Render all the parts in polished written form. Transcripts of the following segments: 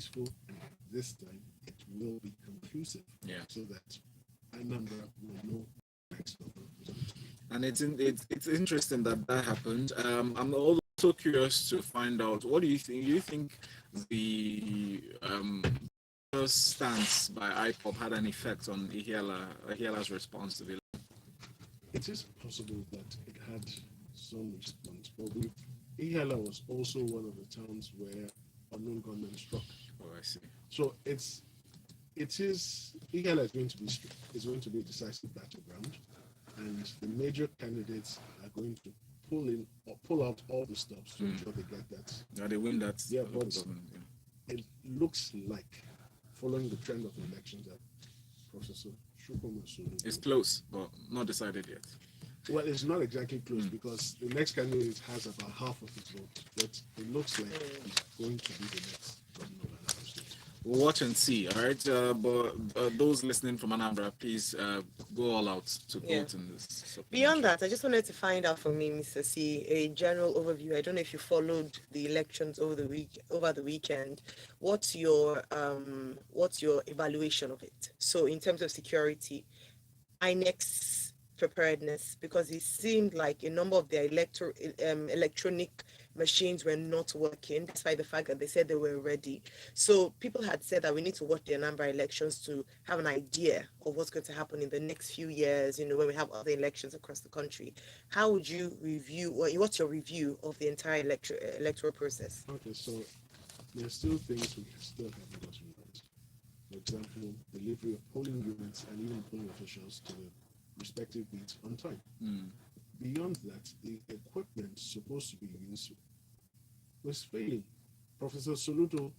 peaceful, and this time it will be conclusive. Yeah. So that Anambra will know next governor is going to be. And it's interesting that that happened. I'm also curious to find out, what do you think? Do you think the stance by IPOP had an effect on Ihiala's response to the? It is possible that it had some response, but Ihiala was also one of the towns where unknown gunmen struck. Oh, I see. So Ihiala is going to be a decisive battleground, and the major candidates are going to pull out all the stops to ensure they get that. Yeah, they win that. Yeah, but it looks like, following the trend of the elections, that Professor Shukuma Soludo. It's close, but not decided yet. Well, it's not exactly close because the next candidate has about half of his vote, but it looks like he's going to be the next governor of Anambra State. We'll watch and see, all right? But those listening from Anambra, please go all out to vote in this. Beyond that, I just wanted to find out from me, Mr. C, a general overview. I don't know if you followed the elections over the weekend. What's your evaluation of it? So in terms of security, INEC's preparedness, because it seemed like a number of their electronic machines were not working, despite the fact that they said they were ready. So people had said that we need to watch the Anambra elections to have an idea of what's going to happen in the next few years, when we have other elections across the country. How would you review, what's your review of the entire electoral process? Okay, so there are still things we still haven't gotten right. For example, delivery of polling units and even polling officials to the respective beats on time. Beyond that, the equipment supposed to be used was failing. Professor Soludo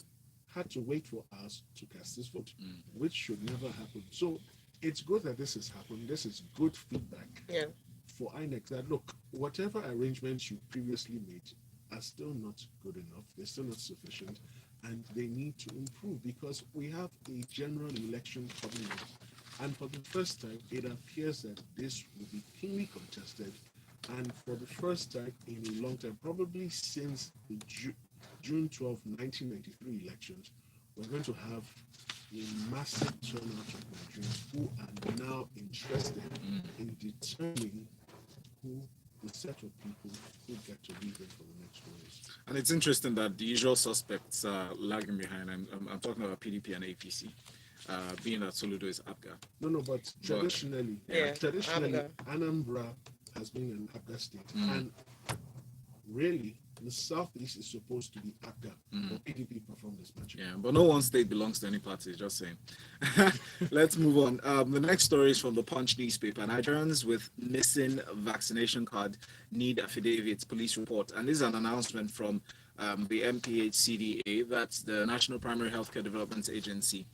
had to wait for hours to cast his vote, which should never happen. So it's good that this has happened. This is good feedback for INEC that, look, whatever arrangements you previously made are still not good enough. They're still not sufficient, and they need to improve because we have a general election coming up. And for the first time, it appears that this will be keenly contested. And for the first time in a long time, probably since the June 12, 1993 elections, we're going to have a massive turnout of Nigerians who are now interested in determining who the set of people who get to lead them for the next 4 years. And it's interesting that the usual suspects are lagging behind. I'm talking about PDP and APC. Being that Soludo is APGA. No, but traditionally, Anambra has been an APGA state, and really, the southeast is supposed to be APGA, but PDP performed this magic. Yeah, but no one state belongs to any party, just saying. Let's move on. The next story is from the Punch newspaper. Nigerians with missing vaccination card need affidavits, police report. And this is an announcement from the MPHCDA, that's the National Primary Healthcare Development Agency.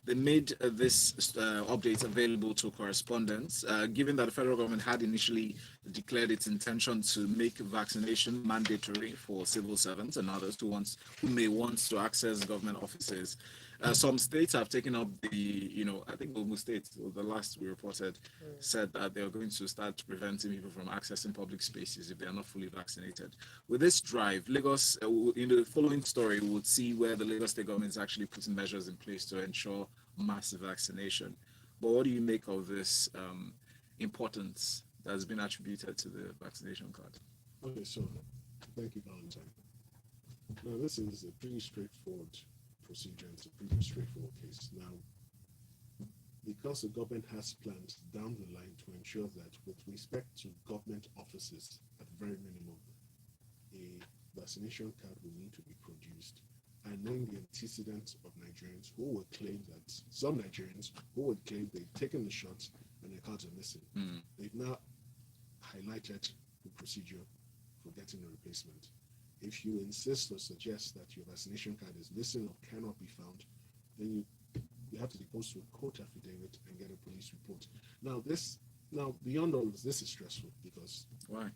They made this update available to correspondents, given that the federal government had initially declared its intention to make vaccination mandatory for civil servants and others who may want to access government offices. Some states have taken up I think Ogun State, the last we reported, said that they're going to start preventing people from accessing public spaces if they are not fully vaccinated. With this drive, Lagos, in the following story, we would see where the Lagos state government is actually putting measures in place to ensure mass vaccination. But what do you make of this importance that has been attributed to the vaccination card? Okay, so thank you, Valentine. Now, this is a pretty straightforward procedure. It's a pretty straightforward case. Now, because the government has plans down the line to ensure that with respect to government offices, at the very minimum, a vaccination card will need to be produced. And knowing the antecedents of Nigerians who would claim that, some Nigerians who would claim they've taken the shots and their cards are missing, they've now highlighted the procedure for getting a replacement. If you insist or suggest that your vaccination card is missing or cannot be found, then you have to depose to a court affidavit and get a police report. Now beyond all of this is stressful because why?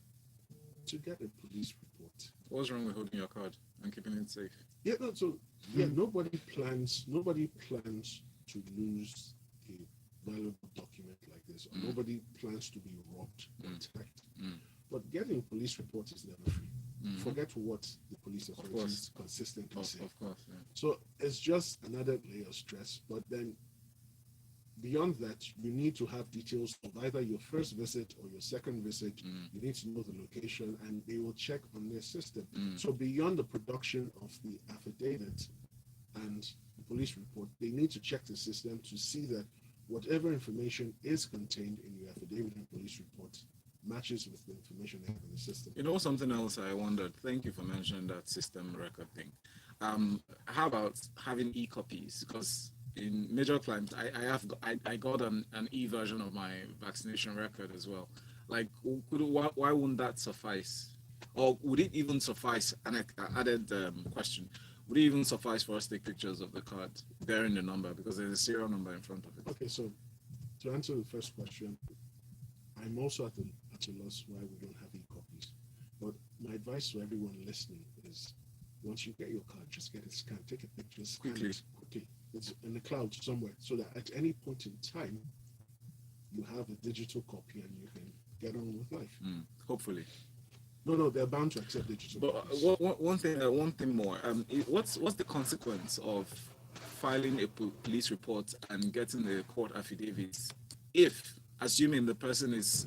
To get a police report. What's wrong with holding your card and keeping it safe? Nobody plans to lose a valuable document like this, or nobody plans to be robbed or attacked. But getting a police report is never free. Forget what the police course. authorities consistently say. Of course, yeah. So it's just another layer of stress. But then beyond that, you need to have details of either your first visit or your second visit. You need to know the location, and they will check on their system. So beyond the production of the affidavit and the police report, they need to check the system to see that whatever information is contained in your affidavit and police report matches with the information they have in the system. You know, something else I wondered, thank you for mentioning that system record thing. How about having e-copies? Because in major clients, I got an e-version of my vaccination record as well. Like, why wouldn't that suffice? Or would it even suffice? And I added question. Would it even suffice for us to take pictures of the card bearing the number, because there's a serial number in front of it? Okay, so to answer the first question, I'm also at a loss why we don't have e-copies. But my advice to everyone listening is, once you get your card, just get it scanned, take a picture, scan Quickly. it quickly. It's in the cloud somewhere, so that at any point in time, you have a digital copy and you can get on with life. Hopefully. No, they're bound to accept digital But copies. one thing more. What's the consequence of filing a police report and getting the court affidavits if, assuming the person is,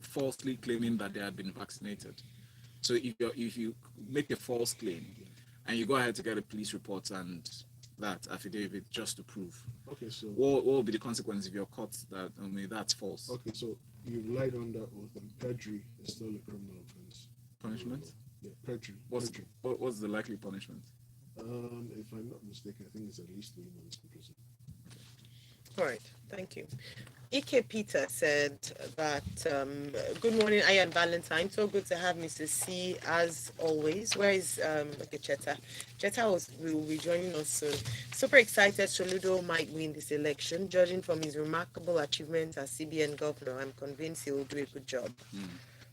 falsely claiming that they had been vaccinated? So if you make a false claim and you go ahead to get a police report and that affidavit just to prove, Okay, so what will be the consequence if you're caught that that's false? okay, so you've lied under oath, and perjury is still a criminal offense. Punishment? Yeah, perjury. What's the likely punishment? If I'm not mistaken, I think it's at least 3 months in prison. All right, thank you. Ike Peter said that, good morning, I am Valentine. So good to have Mrs. C as always. Where is Cheta? Cheta will be joining us soon. Super excited Soludo might win this election. Judging from his remarkable achievements as CBN governor, I'm convinced he will do a good job.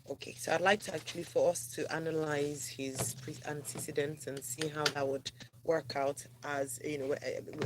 Okay, so I'd like to actually for us to analyze his antecedents and see how that would work out as,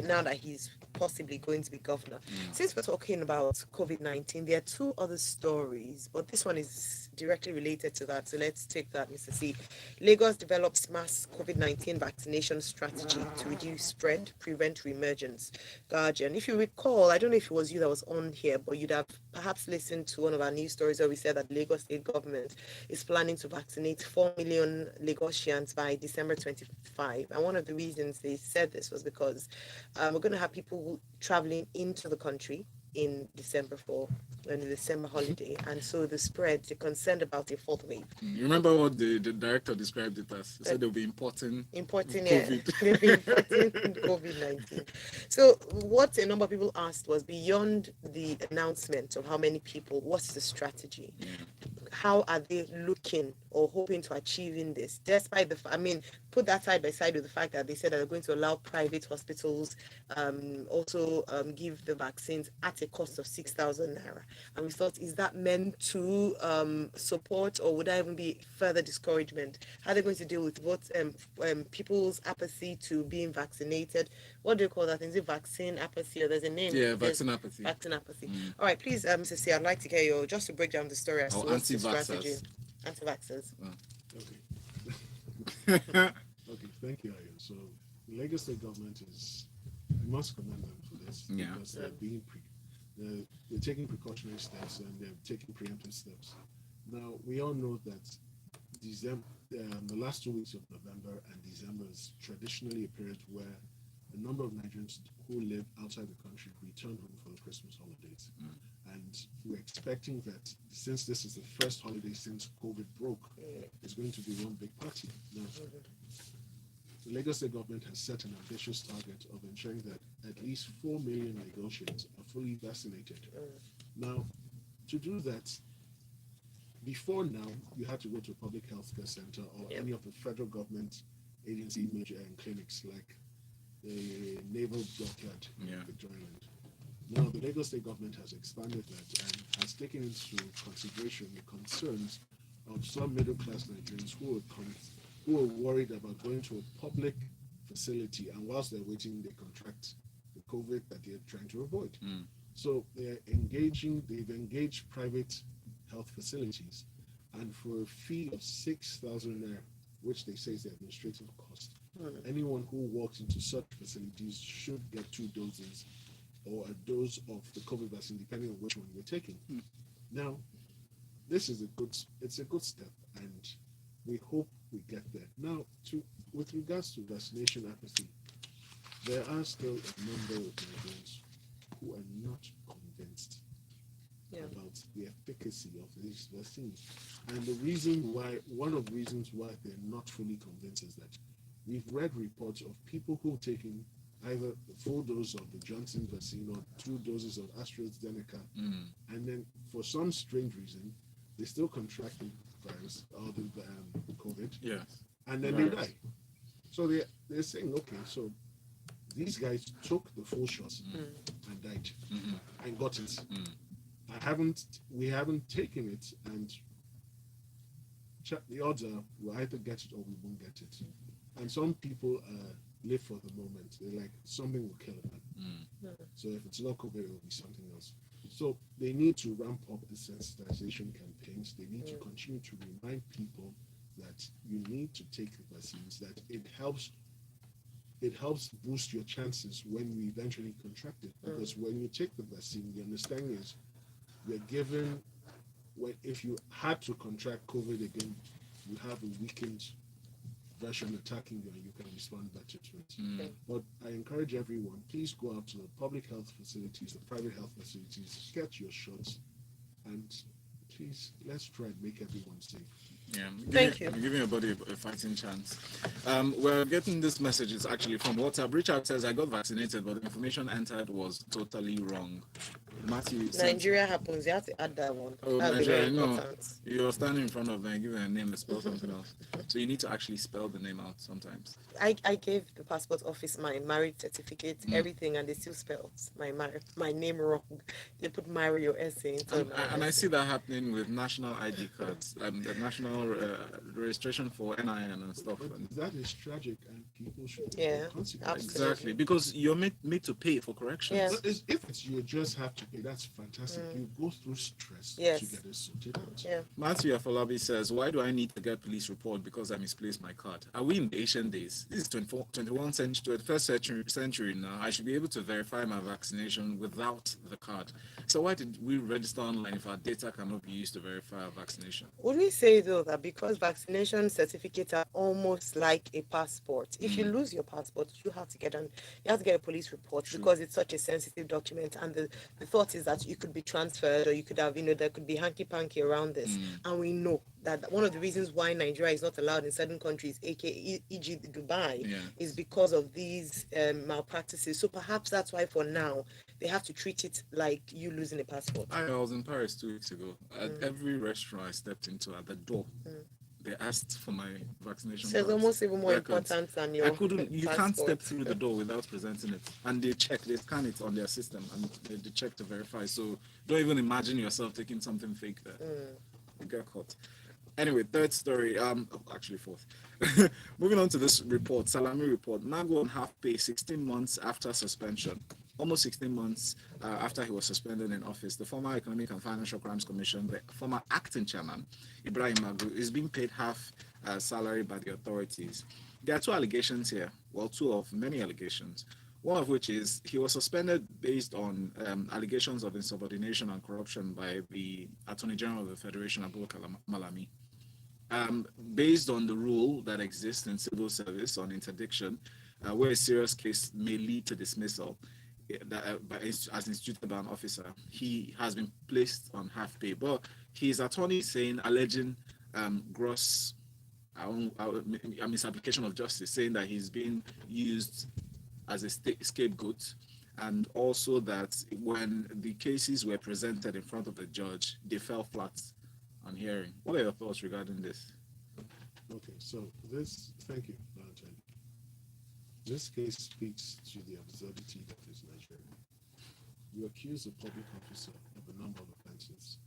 now that he's possibly going to be governor. Since we're talking about COVID-19, there are 2 other stories, but this one is directly related to that. So let's take that, Mr. C. Lagos develops mass COVID-19 vaccination strategy to reduce spread, prevent reemergence. Guardian, if you recall, I don't know if it was you that was on here, but you'd have perhaps listened to one of our news stories where we said that Lagos state government is planning to vaccinate 4 million Lagosians by December 25. And one of the reasons they said this was because we're going to have people traveling into the country in December for the December holiday, and so the spread, they're concerned about the 4th wave. You remember what the director described it as? He said they'll be importing COVID. They'll be importing COVID-19. So what a number of people asked was, beyond the announcement of how many people, what's the strategy? How are they looking or hoping to achieving this? Despite put that side by side with the fact that they said that they're going to allow private hospitals also give the vaccines at a cost of 6,000 naira. And we thought, is that meant to support, or would that even be further discouragement? How are they going to deal with what people's apathy to being vaccinated? What do you call that? Is it vaccine apathy, or there's a name? Yeah, vaccine apathy. Vaccine apathy. All right, please, Mr. C, I'd like to get your, just to break down the story as to what's the strategy. Anti-vaxxers. Okay, thank you, Ayan. So the Lagos State government we must commend them for this, because they're taking precautionary steps and they're taking preemptive steps. Now, we all know that the last 2 weeks of November and December is traditionally a period where a number of Nigerians who live outside the country return home for the Christmas holidays. And we're expecting that, since this is the first holiday since COVID broke, it's going to be one big party. Now, the Lagos State government has set an ambitious target of ensuring that at least 4 million Lagosians are fully vaccinated. Now, to do that, before now, you had to go to a public health care center or any of the federal government agency major clinics like the Naval Dockyard in Victoria Island. Now, the Lagos State government has expanded that and has taken into consideration the concerns of some middle-class Nigerians who are worried about going to a public facility, and whilst they're waiting, they contract the COVID that they're trying to avoid. So they've engaged private health facilities and for a fee of 6,000 naira, which they say is the administrative cost, anyone who walks into such facilities should get 2 doses or a dose of the COVID vaccine, depending on which one you're taking. Now, this is a good step, and we hope we get there. Now, with regards to vaccination apathy, there are still a number of Nigerians who are not convinced about the efficacy of these vaccines. And one of the reasons why they're not fully convinced is that we've read reports of people who've taken either the full dose of the Johnson vaccine or 2 doses of AstraZeneca, and then for some strange reason, they still contract the virus or the COVID, and then they die. So they're saying, okay, so these guys took the full shots and died and got it. We haven't taken it, and the odds are we'll either get it or we won't get it. And some people live for the moment. They're like, something will kill them. So if it's not COVID, it will be something else. So they need to ramp up the sensitization campaigns. They need to continue to remind people that you need to take the vaccines, that it helps boost your chances when you eventually contract it. Because when you take the vaccine, the understanding is you're given, if you had to contract COVID again, you have a weakened version attacking you and you can respond better to it. But I encourage everyone, please go out to the public health facilities, the private health facilities, get your shots, and please, let's try and make everyone safe. Yeah, Thank you. I'm giving your body a fighting chance. We're getting this messages actually from WhatsApp. Richard says, I got vaccinated, but the information entered was totally wrong. Matthew, Nigeria happens. You have to add that one. Oh, That's Nigeria, very no. important. You're standing in front of them and giving a name and spell something else. So you need to actually spell the name out sometimes. I gave the passport office my marriage certificate, everything, and they still spelled my name wrong. They put Mario S.A. And I see that happening with national ID cards, the national registration for NIN and stuff. But that is tragic, and people should consequences. Absolutely. Exactly, because you're made to pay for corrections. Yeah. But if it's you just have to pay, that's fantastic. You go through stress to Yes. get it sorted out. Yeah. Matthew Afolabi says, why do I need to get police report because I misplaced my card? Are we in the ancient days? This is 21st century now. I should be able to verify my vaccination without the card. So why did we register online if our data cannot be used to verify our vaccination? Would we say though that because vaccination certificates are almost like a passport, if you lose your passport, you have to get a police report because it's such a sensitive document, and the thought is that you could be transferred or you could have, there could be hanky-panky around this. And we know that one of the reasons why Nigeria is not allowed in certain countries, e.g. Dubai, is because of these malpractices. So perhaps that's why for now they have to treat it like you losing a passport. I was in Paris 2 weeks ago. At every restaurant I stepped into, at the door, they asked for my vaccination. So it's almost even more important than your You can't step through the door without presenting it. And they scan it on their system, and they check to verify. So don't even imagine yourself taking something fake there. You get caught. Anyway, third story, actually fourth. Moving on to this report, Salami report. Nago on half pay 16 months after suspension. Almost 16 months after he was suspended in office, the former Economic and Financial Crimes Commission, the former acting chairman, Ibrahim Magu, is being paid half salary by the authorities. There are 2 allegations here, well, 2 of many allegations. One of which is he was suspended based on allegations of insubordination and corruption by the Attorney General of the Federation, Abubakar Malami. Based on the rule that exists in civil service on interdiction, where a serious case may lead to dismissal, as instituted by an officer, he has been placed on half pay. But his attorney alleging gross misapplication of justice, saying that he's being used as a scapegoat, and also that when the cases were presented in front of the judge, they fell flat on hearing. What are your thoughts regarding this? Okay, so thank you, Valentine. This case speaks to the absurdity that is Nigeria. You accuse a public officer of a number of offenses.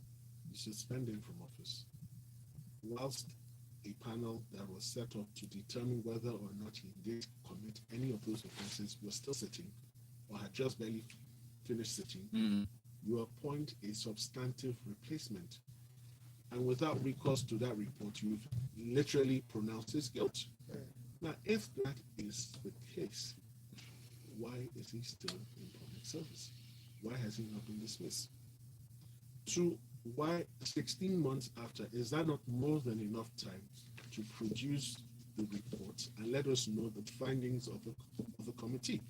You suspend him from office, whilst a panel that was set up to determine whether or not he did commit any of those offenses was still sitting or had just barely finished sitting. You appoint a substantive replacement. and without recourse to that report, you've literally pronounced his guilt. Now, if that is the case, why is he still in public service? Why has he not been dismissed? 2, why 16 months after, is that not more than enough time to produce the report and let us know the findings of the committee?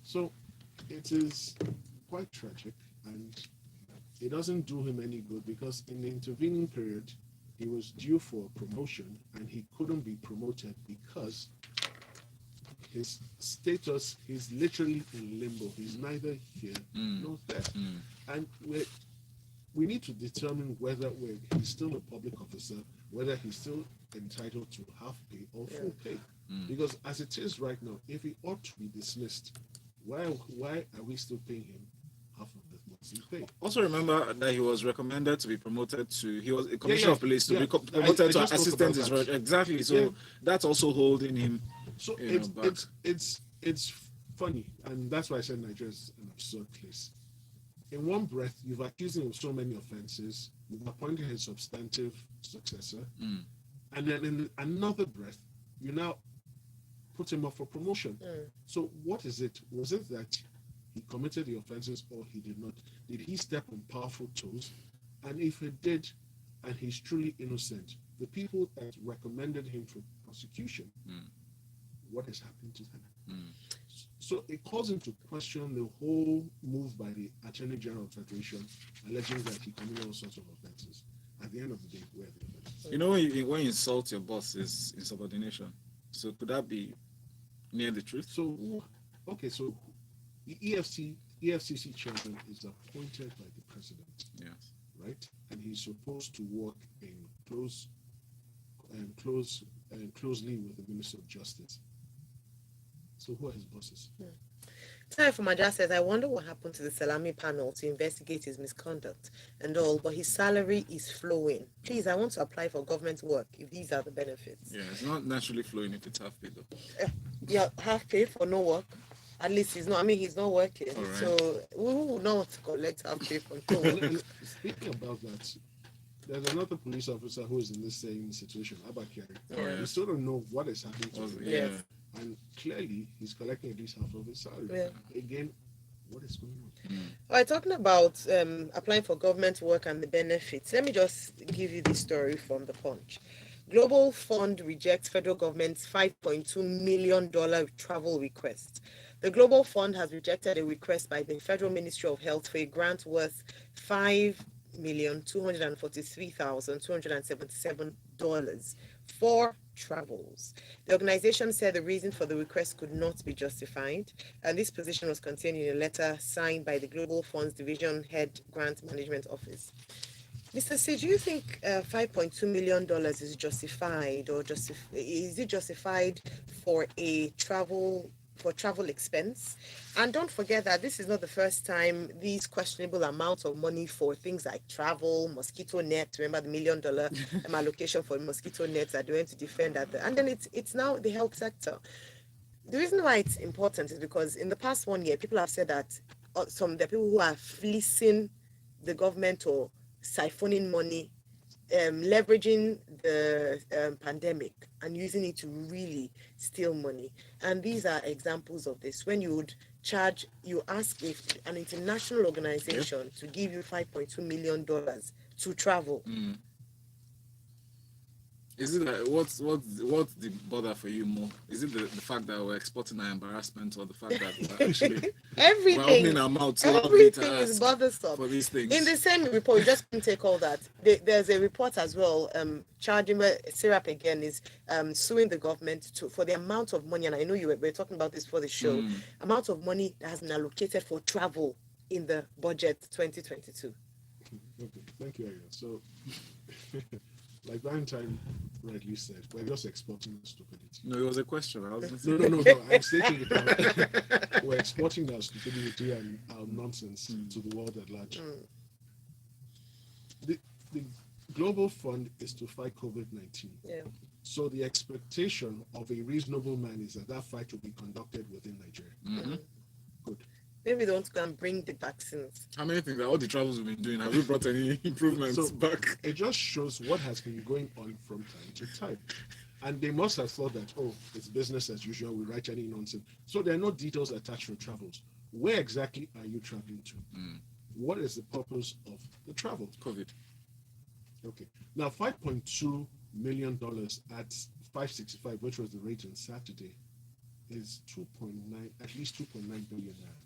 So it is quite tragic, and it doesn't do him any good, because in the intervening period, he was due for promotion and he couldn't be promoted because his status, he's literally in limbo. He's neither here nor there. And we need to determine whether he's still a public officer, whether he's still entitled to half pay or full pay. Because as it is right now, if he ought to be dismissed, why are we still paying him half of the monthly pay? Also remember that he was recommended to be promoted to, he was a commissioner of police to be promoted to assistant inspector. Exactly. So that's also holding him. So it's funny, and that's why I said Nigeria is an absurd place. In one breath, you've accused him of so many offenses, you've appointed his substantive successor, and then in another breath, you now put him up for promotion. So what is it? Was it that he committed the offenses or he did not? Did he step on powerful toes? And if he did, and he's truly innocent, the people that recommended him for prosecution, what has happened to them? So it calls into question the whole move by the Attorney General of the Federation, alleging that he committed all sorts of offenses. At the end of the day, where are the offenses? You know, when you insult your boss, is insubordination. So could that be near the truth? So, okay, so the EFCC chairman is appointed by the president. Yes. Right? And he's supposed to work in closely with the Minister of Justice. So who are his bosses? Time for Maja says, I wonder what happened to the Salami panel to investigate his misconduct and all, but his salary is flowing. Please, I want to apply for government work if these are the benefits. Yeah, it's not naturally flowing if it's half paid though. Yeah, half pay for no work. At least he's not working. Right. So we will not collect half pay for no work. Speaking about that, there's another police officer who is in the same situation, Abakari. Yeah. We still don't know what is happening to him. Yeah. And clearly, he's collecting at least half of his salary. Yeah. Again, what is going on? All right, talking about applying for government work and the benefits, let me just give you this story from the Punch. Global Fund rejects federal government's $5.2 million travel request. The Global Fund has rejected a request by the Federal Ministry of Health for a grant worth $5,243,277 for travels. The organization said the reason for the request could not be justified, and this position was contained in a letter signed by the Global Funds Division Head Grant Management Office. Mr. C, do you think $5.2 million is justified, or is it justified for travel expense? And don't forget that this is not the first time these questionable amounts of money for things like travel, mosquito net, remember the $1 million allocation for mosquito nets that they went to defend and then it's now the health sector. The reason why it's important is because in the past 1 year, people have said that the people who are fleecing the government or siphoning money, leveraging the pandemic and using it to really steal money. And these are examples of this. When you ask if an international organization to give you $5.2 million to travel. Is it that what's the bother for you more? Is it the fact that we're exporting our embarrassment, or the fact that we're actually everything, we're opening our mouths everything is bothersome for these things? In the same report, you just can't take all that. There's a report as well, charging Syrup again is suing the government for the amount of money, and I know we were talking about this for the show, amount of money that has been allocated for travel in the budget 2022. Okay, thank you, Ariel. So, like Valentine rightly said, we're just exporting stupidity. No, it was a question. I was No. I'm stating it out. We're exporting our stupidity and our nonsense to the world at large. The Global Fund is to fight COVID-19. Yeah. So the expectation of a reasonable man is that fight will be conducted within Nigeria. Good. Maybe they want to go and bring the vaccines. How many things, all the travels we've been doing, have we brought any improvements So, back? it just shows what has been going on from time to time. And they must have thought that, oh, it's business as usual, we write any nonsense. So there are no details attached to travels. Where exactly are you traveling to? What is the purpose of the travel? COVID. Okay. Now, $5.2 million at 565, which was the rate on Saturday, is 2.9, at least 2.9 billion naira.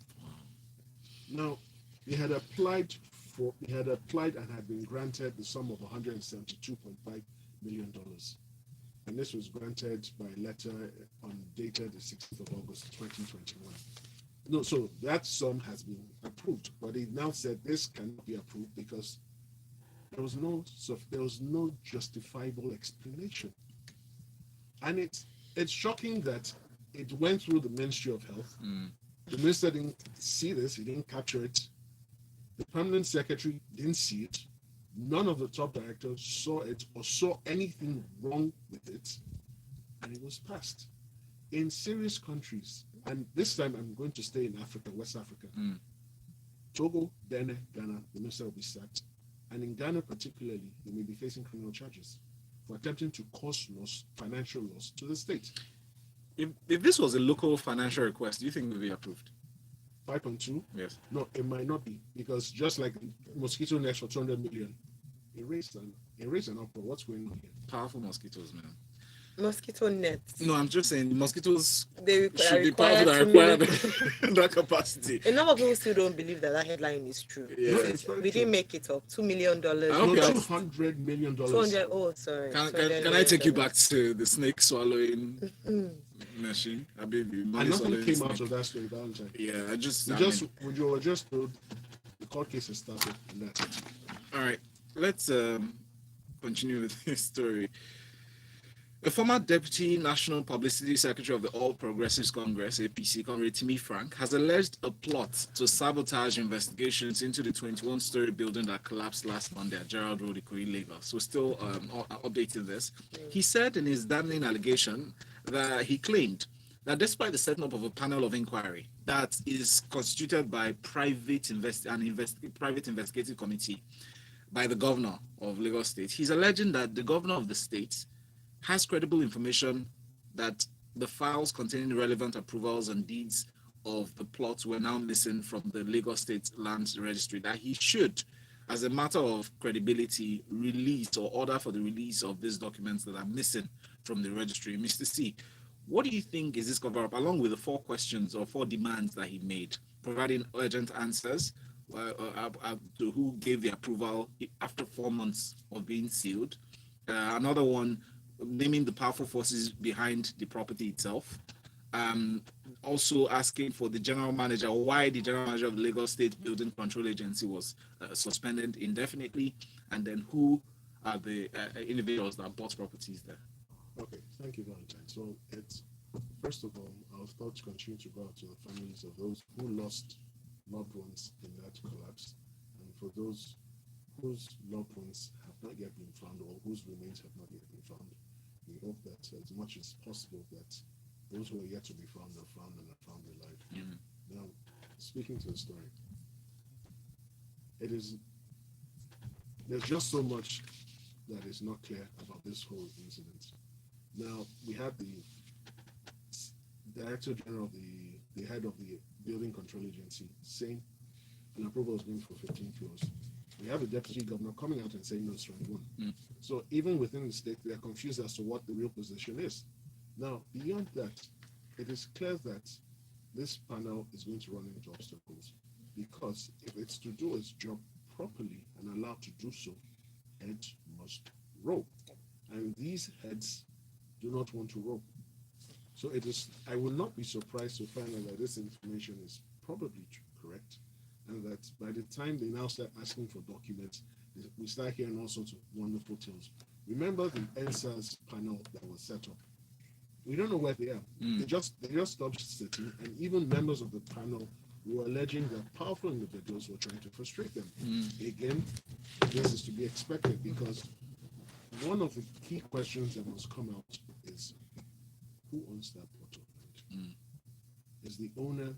Now, he had applied and had been granted the sum of $172.5 million. And this was granted by letter dated the 16th of August 2021. No, so that sum has been approved, but he now said this cannot be approved because there was no justifiable explanation. And it's shocking that it went through the Ministry of Health. The minister didn't see this, he didn't capture it. The permanent secretary didn't see it. None of the top directors saw it or saw anything wrong with it. And it was passed. In serious countries, and this time I'm going to stay in Africa, West Africa. Togo, Benin, Ghana, the minister will be sacked. And in Ghana particularly, he may be facing criminal charges for attempting to cause loss, financial loss to the state. If this was a local financial request, do you think it would be approved? 5.2? Yes. No, it might not be, because just like mosquito nets for 200 million, it raised an uproar. What's going on here? Powerful mosquitoes, man. Mosquito nets. No, I'm just saying mosquitoes They should be require powerful to that capacity. A number of people still don't believe that headline is true. Yeah. No, it's very We true. didn't make it up. $2 million. I No, hope you have- $200 million. 200. Oh, sorry. Can $200 I take you million. back to the snake swallowing machine? I believe you. And money nothing swallowing came out snake. of that story, Valentine. Yeah, We were just told the court case has started, and that's it. All right, let's continue with this story. A former Deputy National Publicity Secretary of the All Progressives Congress, APC, Comrade Timmy Frank, has alleged a plot to sabotage investigations into the 21-story building that collapsed last Monday at Gerald Road, Ikoyi, Lagos. We're still updating this. He said in his damning allegation that he claimed that despite the setting up of a panel of inquiry that is constituted by private investigative committee by the governor of Lagos State, he's alleging that the governor of the state has credible information that the files containing relevant approvals and deeds of the plots were now missing from the Lagos State Land Registry, that he should, as a matter of credibility, release or order for the release of these documents that are missing from the registry. Mr. C, what do you think is this cover-up, along with the 4 questions or 4 demands that he made, providing urgent answers to who gave the approval after 4 months of being sealed? Another one, naming the powerful forces behind the property itself. Also asking for the general manager, why the general manager of the Lagos State Building Control Agency was suspended indefinitely, and then who are the individuals that bought properties there. Okay, thank you, Valentine. So it's, first of all, our thoughts continue to go out to the families of those who lost loved ones in that collapse, and for those whose loved ones have not yet been found or whose remains have not yet been found. We hope that as much as possible that those who are yet to be found are found and are found alive. Now, speaking to the story, there's just so much that is not clear about this whole incident. Now, we have the Director General of the head of the Building Control Agency saying an approval is going for 15 floors. We have a deputy governor coming out and saying no, it's 21. So even within the state, they're confused as to what the real position is. Now, beyond that, it is clear that this panel is going to run into obstacles, because if it's to do its job properly and allowed to do so, heads must roll. And these heads do not want to roll. So I will not be surprised to find out that this information is probably correct, and that by the time they now start asking for documents, we start hearing all sorts of wonderful tales. Remember the NSAS panel that was set up? We don't know where they are. They just stopped sitting, and even members of the panel were alleging that powerful individuals were trying to frustrate them. Again, this is to be expected, because one of the key questions that must come out is, who owns that plot of land? Is the owner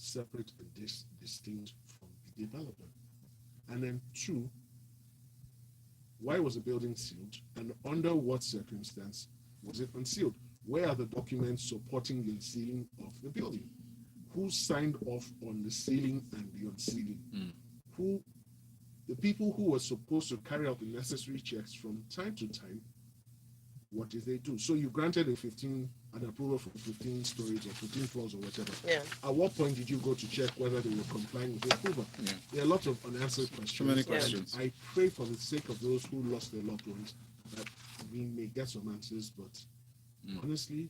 separate and distinct from the developer? And then 2, why was the building sealed, and under what circumstance was it unsealed? Where are the documents supporting the sealing of the building? Who signed off on the sealing and the unsealing? The people who were supposed to carry out the necessary checks from time to time, what did they do? So you granted an approval for 15 stories or 15 floors or whatever. Yeah. At what point did you go to check whether they were complying with the approval? Yeah. There are a lot of unanswered questions. Too many questions. I pray for the sake of those who lost their loved ones that we may get some answers, but honestly,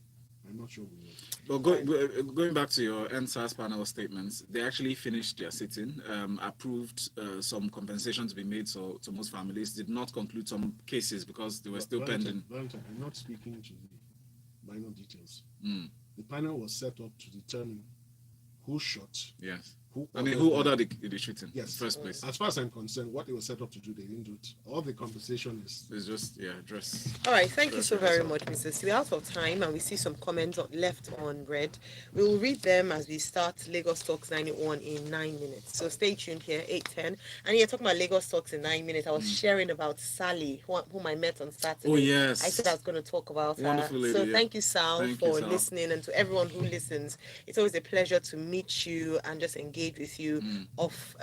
I'm not sure we will. Well, going back to your NSAS panel statements, they actually finished their sitting, approved some compensation to be made to most families, did not conclude some cases because they were still pending. Valentine, I'm not speaking to the minor details. The panel was set up to determine who shot. Yes. Who ordered the shooting? Yes. In the first place. As far as I'm concerned, what they were set up to do, they didn't do it. All the compensation is. It's just, address. All right, thank you so very much, Mr. C. We're out of time and we see some comments left unread. We will read them as we start Lagos Talks 91 in 9 minutes. So stay tuned here, 8:10. And you're talking about Lagos Talks in 9 minutes. I was sharing about Sally, whom I met on Saturday. Oh, yes. I said I was going to talk about Wonderful her. lady, So yeah. thank you, Sal, Thank for you, Sal. listening, and to everyone who listens. It's always a pleasure to meet you and just engage with you off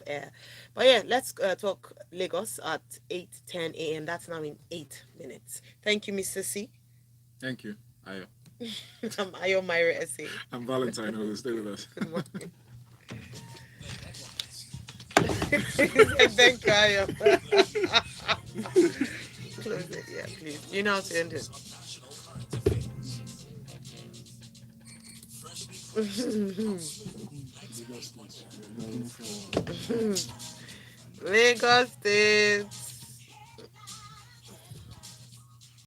air. But yeah, let's talk Lagos at 8:10 a.m. That's now in 8 minutes. Thank you, Mr. C. Thank you, Ayo. I'm Ayo Myra Essay. I'm Valentine, who will stay with us. Good morning. Thank you, Ayo. Close it, yeah, please. You know how to end it. Lagos State.